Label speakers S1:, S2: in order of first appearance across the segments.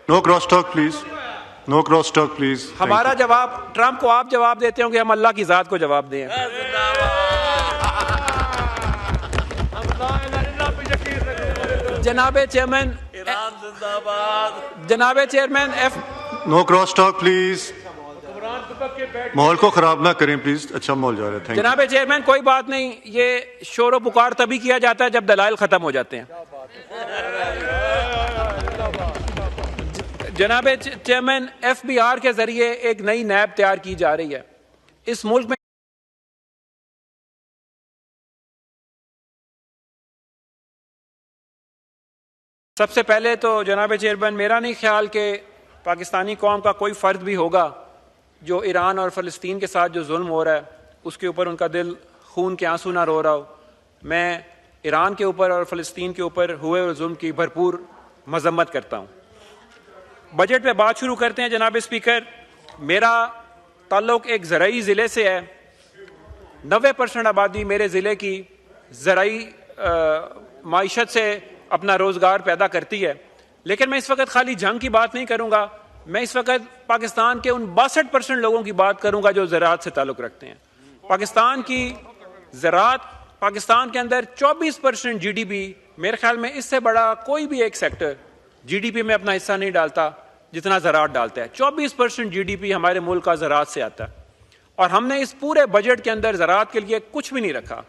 S1: No cross talk please, no cross talk please.
S2: हमारा जवाब, Trump को आप जवाब देते होंगे, हम अल्लाह की जात को जवाब दें। जनाबे चेयरमैन, जनाबे chairman
S1: no cross talk please, माहौल को खराब ना करें प्लीज। अच्छा माहौल जा रहा है।
S2: जनाबे चेयरमैन, कोई बात नहीं, ये शोर पुकार तभी किया जाता है जब दलाइल खत्म हो जाते हैं। जनाबे चेयरमैन, FBR के जरिए एक नई नैब तैयार की जा रही है। इस मुल्क में सबसे पहले तो जनाबे चेयरमैन, मेरा नहीं ख्याल कि पाकिस्तानी कौम का कोई फ़र्द भी होगा जो ईरान और फ़लस्तीन के साथ जो जुल्म हो रहा है उसके ऊपर उनका दिल खून के आंसू ना रो रहा हो। मैं ईरान के ऊपर और फ़लस्तीन के ऊपर हुए जुल्म की भरपूर मजम्मत करता हूँ। बजट पे बात शुरू करते हैं। जनाब स्पीकर, मेरा ताल्लुक एक ज़राई ज़िले से है। 90% आबादी मेरे ज़िले की ज़राई माइशत से अपना रोज़गार पैदा करती है। लेकिन मैं इस वक्त खाली जंग की बात नहीं करूँगा, मैं इस वक्त पाकिस्तान के उन 62% लोगों की बात करूँगा जो ज़राअत से ताल्लुक़ रखते हैं। पाकिस्तान की ज़राअत, पाकिस्तान के अंदर 24% GDP, मेरे ख्याल में इससे बड़ा कोई भी एक सेक्टर GDP में अपना हिस्सा नहीं डालता जितना ज़राअत डालता है। 24% GDP हमारे मुल्क का ज़राअत से आता है और हमने इस पूरे बजट के अंदर ज़राअत के लिए कुछ भी नहीं रखा।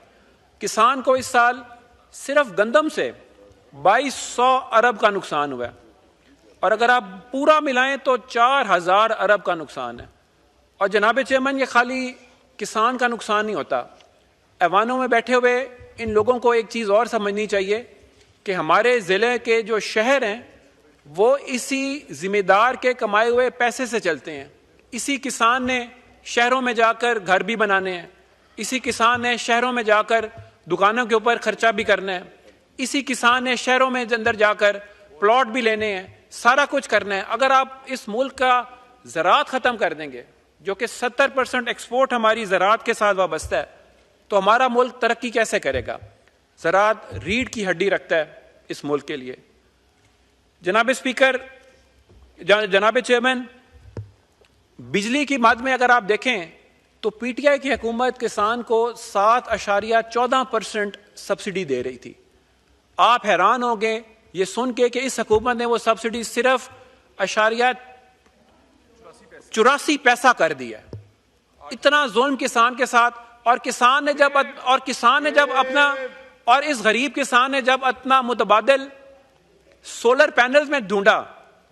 S2: किसान को इस साल सिर्फ गंदम से 2200 अरब का नुकसान हुआ है और अगर आप पूरा मिलाएं तो 4000 अरब का नुकसान है। और जनाब चेयरमैन, ये खाली किसान का नुकसान नहीं होता। ऐवानों में बैठे हुए इन लोगों को एक चीज़ और समझनी चाहिए कि हमारे ज़िले के जो शहर हैं वो इसी जिम्मेदार के कमाए हुए पैसे से चलते हैं। इसी किसान ने शहरों में जाकर घर भी बनाने हैं, इसी किसान ने शहरों में जाकर दुकानों के ऊपर खर्चा भी करना है, इसी किसान ने शहरों में अंदर जाकर प्लॉट भी लेने हैं, सारा कुछ करना है। अगर आप इस मुल्क का ज़राअत ख़त्म कर देंगे, जो कि 70% एक्सपोर्ट हमारी ज़राअत के साथ वाबस्ता है, तो हमारा मुल्क तरक्की कैसे करेगा? ज़राअत रीढ़ की हड्डी रखता है इस मुल्क के लिए। जनाब स्पीकर, जनाब चेयरमैन, बिजली की मद में अगर आप देखें तो PTI की हुकूमत किसान को 7.14% सब्सिडी दे रही थी। आप हैरान होंगे ये सुन के कि इस हुकूमत ने वो सब्सिडी सिर्फ 84 पैसा कर दिया। इतना जुल्म किसान के साथ। और किसान ने जब अपना, और इस गरीब किसान ने जब अपना मुतबादिल सोलर पैनल्स में ढूंढा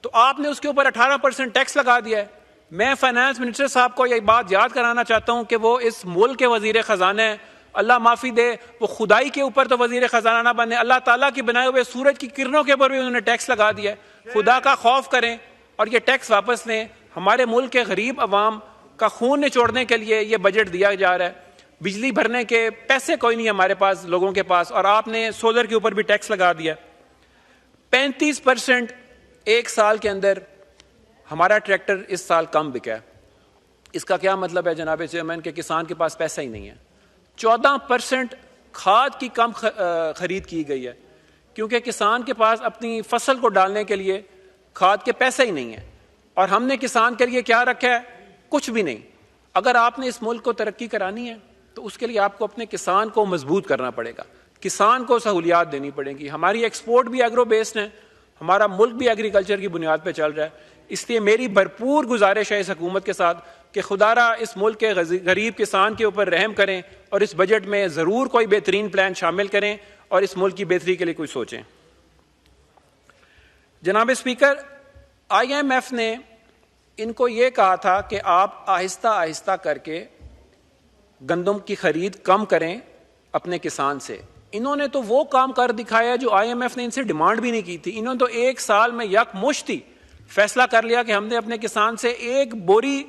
S2: तो आपने उसके ऊपर 18% टैक्स लगा दिया है। मैं फाइनेंस मिनिस्टर साहब को यह बात याद कराना चाहता हूं कि वो इस मुल्क के वजीर खजाना है। अल्लाह माफी दे, वो खुदाई के ऊपर तो वजीर खजाना ना बने, अल्लाह ताला की बनाए हुए सूरज की किरणों के ऊपर भी उन्होंने टैक्स लगा दिया है। खुदा का खौफ करें और ये टैक्स वापस लें। हमारे मुल्क के गरीब अवाम का खून निचोड़ने के लिए ये बजट दिया जा रहा है। बिजली भरने के पैसे कोई नहीं हमारे पास, लोगों के पास, और आपने सोलर के ऊपर भी टैक्स लगा दिया। 35% एक साल के अंदर हमारा ट्रैक्टर इस साल कम बिका है। इसका क्या मतलब है जनाब चेयरमैन कि किसान के पास पैसा ही नहीं है। 14% खाद की कम खरीद की गई है क्योंकि किसान के पास अपनी फसल को डालने के लिए खाद के पैसे ही नहीं है। और हमने किसान के लिए क्या रखा है? कुछ भी नहीं। अगर आपने इस मुल्क को तरक्की करानी है तो उसके लिए आपको अपने किसान को मजबूत करना पड़ेगा, किसान को सहूलियात देनी पड़ेगी। हमारी एक्सपोर्ट भी एग्रो बेस्ड है, हमारा मुल्क भी एग्रीकल्चर की बुनियाद पर चल रहा है। इसलिए मेरी भरपूर गुजारिश है इस हुकूमत के साथ कि खुदारा इस मुल्क के गरीब किसान के ऊपर रहम करें और इस बजट में ज़रूर कोई बेहतरीन प्लान शामिल करें और इस मुल्क की बेहतरी के लिए कुछ सोचें। जनाब स्पीकर, IMF ने इनको ये कहा था कि आप आहिस्ता आहिस्ता करके गंदम की खरीद कम करें अपने किसान से। इन्होंने तो वो काम कर दिखाया जो IMF ने इनसे डिमांड भी नहीं की थी। इन्होंने तो एक साल में यकमुश्ती फैसला कर लिया कि हमने अपने किसान से एक बोरी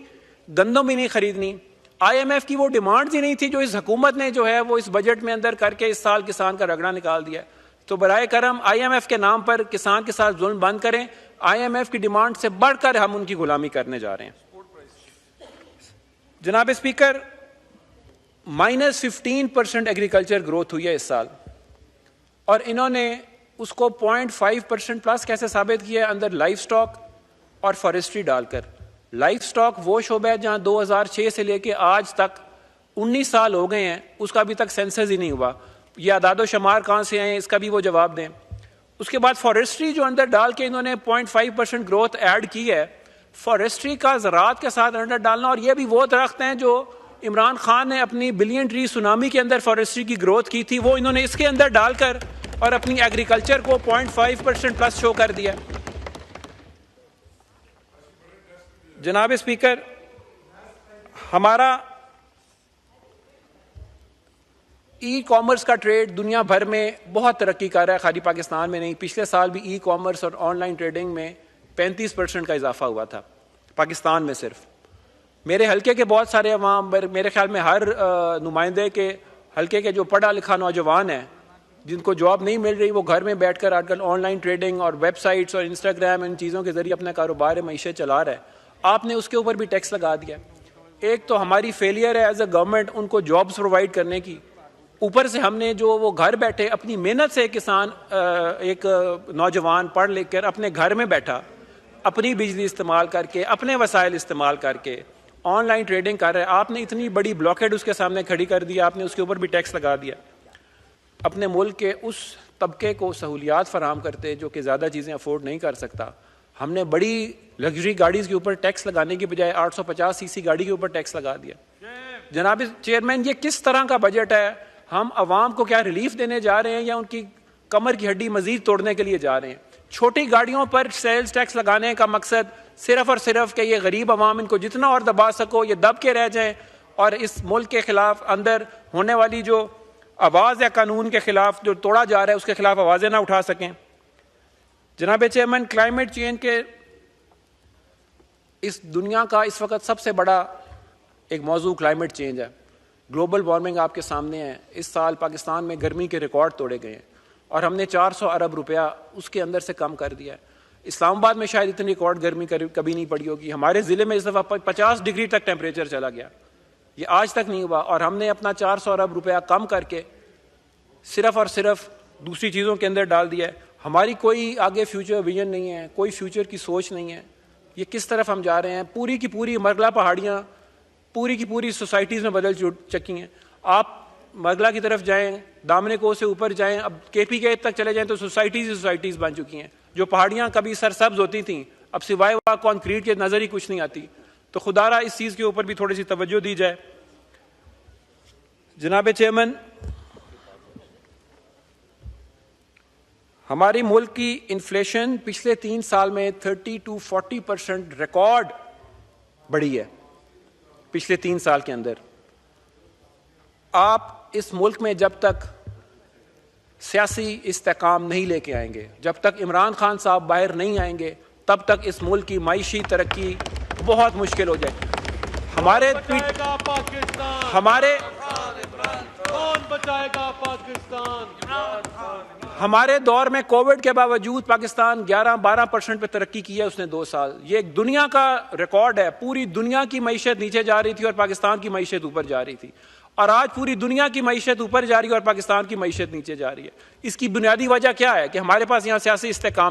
S2: गंदम भी नहीं खरीदनी। IMF की वो डिमांड ही नहीं थी जो इस हुकूमत ने जो है वो इस बजट में अंदर करके इस साल किसान का रगड़ा निकाल दिया। तो बराए करम IMF के नाम पर किसान के साथ जुल्म बंद करें। IMF की डिमांड से बढ़कर हम उनकी गुलामी करने जा रहे हैं। जनाब स्पीकर, -15% एग्रीकल्चर ग्रोथ हुई है इस साल और इन्होंने उसको 0.5% प्लस कैसे साबित किया है? अंदर लाइफ स्टॉक, और फॉरेस्ट्री डालकर। लाइफ स्टॉक वो शोबा है जहां 2006 से लेके आज तक 19 साल हो गए हैं, उसका अभी तक सेंसस ही नहीं हुआ। ये आदादो शुमार कहाँ से आए, इसका भी वो जवाब दें। उसके बाद फॉरेस्ट्री जो अंदर डाल के इन्होंने 0.5% ग्रोथ ऐड की है, फॉरेस्ट्री का ज़राअत के साथ अंदर डालना, और ये भी वो दरख्त हैं जो इमरान खान ने अपनी बिलियन ट्री सुनामी के अंदर फॉरेस्ट्री की ग्रोथ की थी, वो इन्होंने इसके अंदर डालकर और अपनी एग्रीकल्चर को 0.5% प्लस शो कर दिया। जनाब स्पीकर, हमारा ई कॉमर्स का ट्रेड दुनिया भर में बहुत तरक्की कर रहा है, खाली पाकिस्तान में नहीं। पिछले साल भी ई कॉमर्स और ऑनलाइन ट्रेडिंग में 35% का इजाफा हुआ था पाकिस्तान में सिर्फ। मेरे हल्के के बहुत सारे अवाम, मेरे ख्याल में हर नुमाइंदे के हल्के के जो पढ़ा लिखा नौजवान है जिनको जॉब नहीं मिल रही, वो घर में बैठकर आजकल ऑनलाइन ट्रेडिंग और वेबसाइट्स और इंस्टाग्राम इन चीज़ों के जरिए अपना कारोबार मईशत चला रहा है। आपने उसके ऊपर भी टैक्स लगा दिया। एक तो हमारी फेलियर है एज ए गवर्नमेंट उनको जॉब्स प्रोवाइड करने की, ऊपर से हमने जो वो घर बैठे अपनी मेहनत से किसान, एक नौजवान पढ़ लिख कर अपने घर में बैठा अपनी बिजली इस्तेमाल करके, अपने वसाइल इस्तेमाल करके ऑनलाइन ट्रेडिंग कर रहे हैं। आपने इतनी बड़ी ब्लॉकेड उसके सामने खड़ी कर दी, आपने उसके ऊपर भी टैक्स लगा दिया। अपने मुल्क के उस तबके को सहूलियात फराहम करते जो कि ज़्यादा चीज़ें अफोर्ड नहीं कर सकता, हमने बड़ी लग्जरी गाड़ीज़ के ऊपर टैक्स लगाने की बजाय 850 सीसी गाड़ी के ऊपर टैक्स लगा दिया। जनाब चेयरमैन, ये किस तरह का बजट है? हम अवाम को क्या रिलीफ देने जा रहे हैं या उनकी कमर की हड्डी मजीद तोड़ने के लिए जा रहे हैं? छोटी गाड़ियों पर सेल्स टैक्स लगाने का मकसद सिर्फ और सिर्फ कि ये गरीब अवाम इनको जितना और दबा सको, ये दब के रह जाएं और इस मुल्क के खिलाफ अंदर होने वाली जो आवाज़ या कानून के खिलाफ जो तोड़ा जा रहा है उसके खिलाफ आवाज़ें ना उठा सकें। जनाब चेयरमैन, क्लाइमेट चेंज के इस दुनिया का इस वक्त सबसे बड़ा एक मौजू क्लाइमेट चेंज है। ग्लोबल वार्मिंग आपके सामने है। इस साल पाकिस्तान में गर्मी के रिकॉर्ड तोड़े गए हैं और हमने 400 अरब रुपया उसके अंदर से कम कर दिया है। इस्लामाबाद में शायद इतनी रिकॉर्ड गर्मी कभी नहीं पड़ी होगी। हमारे ज़िले में इस दफ़ा 50 डिग्री तक टेम्परेचर चला गया, ये आज तक नहीं हुआ। और हमने अपना 400 अरब रुपया कम करके सिर्फ और सिर्फ दूसरी चीज़ों के अंदर डाल दिया है। हमारी कोई आगे फ्यूचर विजन नहीं है, कोई फ्यूचर की सोच नहीं है। ये किस तरफ हम जा रहे हैं? पूरी की पूरी मरगला पहाड़ियाँ पूरी की पूरी सोसाइटीज़ में बदल चुकी हैं। आप मरगला की तरफ जाएं, दामने को से ऊपर जाएं, अब KPK तक चले जाएं तो सोसाइटीज़ बन चुकी हैं। जो पहाड़ियाँ कभी सरसब्ज होती थीं अब सिवाय वहाँ कॉन्क्रीट के नज़र ही कुछ नहीं आती। तो खुदारा इस चीज़ के ऊपर भी थोड़ी सी तवज्जो दी जाए। जनाब चेयरमैन, हमारी मुल्क की इन्फ्लेशन पिछले 3 साल में 30 to 40% रिकॉर्ड बढ़ी है। पिछले 3 साल के अंदर आप इस मुल्क में जब तक सियासी इस्तेकाम नहीं लेके आएंगे, जब तक इमरान खान साहब बाहर नहीं आएंगे, तब तक इस मुल्क की मायशी तरक्की बहुत मुश्किल हो जाए। हमारे हमारे दौर में कोविड के बावजूद पाकिस्तान 11-12% पे तरक्की की है उसने 2 साल। ये एक दुनिया का रिकॉर्ड है। पूरी दुनिया की मईशत नीचे जा रही थी और पाकिस्तान की मईशत ऊपर जा रही थी, और आज पूरी दुनिया की मईशत ऊपर जा रही है और पाकिस्तान की मईशत नीचे जा रही है। इसकी बुनियादी वजह क्या है? कि हमारे पास यहाँ सियासी इस्तेकाम